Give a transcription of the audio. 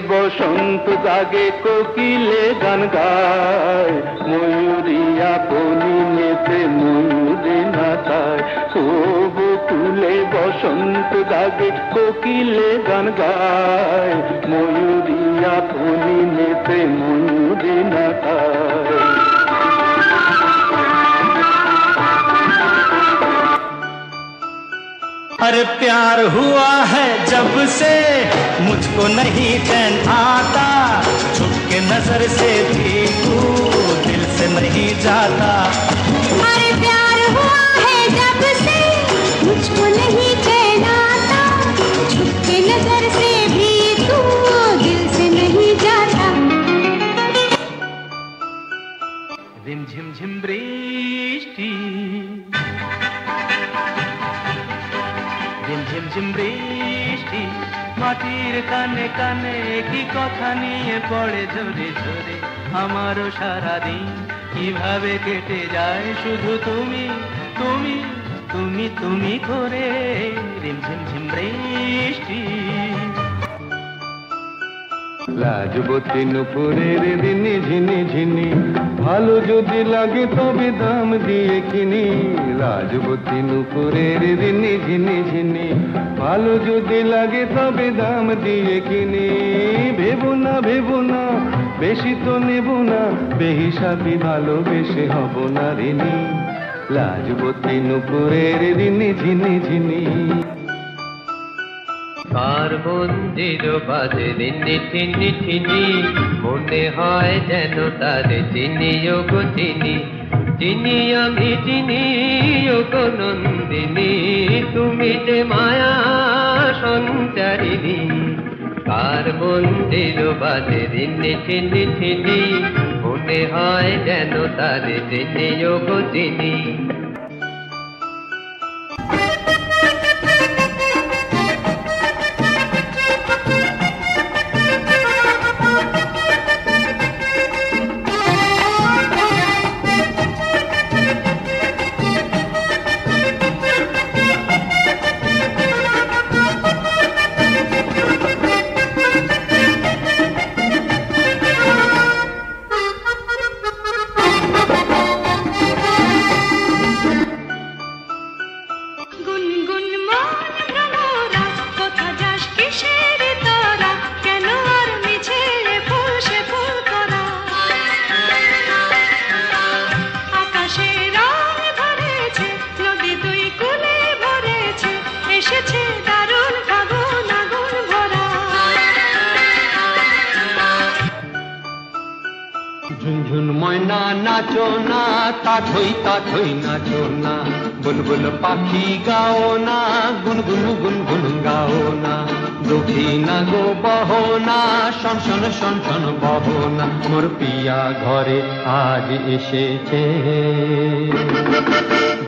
বসন্ত জাগে কোকিলে গান গায়, ময়ূরিয়া বনি নেতে ময়ূরে নাচায়। ও বকুলে বসন্ত জাগে কোকিলে গান গায়, ময়ূরিয়া বনি নেতে ময়ূরে নাচায়। अरे प्यार हुआ है जब से मुझको नहीं चैन आता, छुप के नजर से भी तू दिल से नहीं जाता। अरे प्यार हुआ है जब से मुझको नहीं चैन आता, छुप के नजर से भी तू दिल से नहीं जाता। रिम झिम झिम बृष्टि, ঝিম ঝিম বৃষ্টি মাটির কানে কানে কি কথা নিয়ে পড়ে ঝরে ঝরে। আমারও সারাদিন কিভাবে কেটে যায় শুধু তুমি তুমি তুমি তুমি করে। রিম ঝিম ঝিম বৃষ্টি। লাজবতী নুপুরের দিনে ঝিনি ঝিনি, ভালো যদি লাগে তবে দাম দিয়ে কিনি। লাজবতী নুপুরের দিনে ঝিনি ঝিনি, ভালো যদি লাগে তবে দাম দিয়ে কিনি। ভেবো না বেশি তো নেব না, বেহিসাবি ভালোবেসে হব না ঋণী। লাজবতী নুপুরের দিনে ঝিনি ঝিনি। কার মন্দির বাজে রিনি টিনি টিনি, মনে হয় যেন তারে চিনি ও গো চিনি। চিনি আমি চিনি ও গো নন্দিনী, তুমি যে মায়া সঞ্চারিণী। কার মন্দির বাজে রিনি টিনি টিনি, মনে হয় যেন তারে চিনি ও গো চিনি। ঝুনঝুন ময়না নাচো না, তাথই নাচো না। বুলবুল পাখি গাও না, গুনগুন গুনগুন গাও না। দক্ষিণা গো বহো না, শন শন শন শন বহো না। মোর পিয়া ঘরে আজ এসেছে।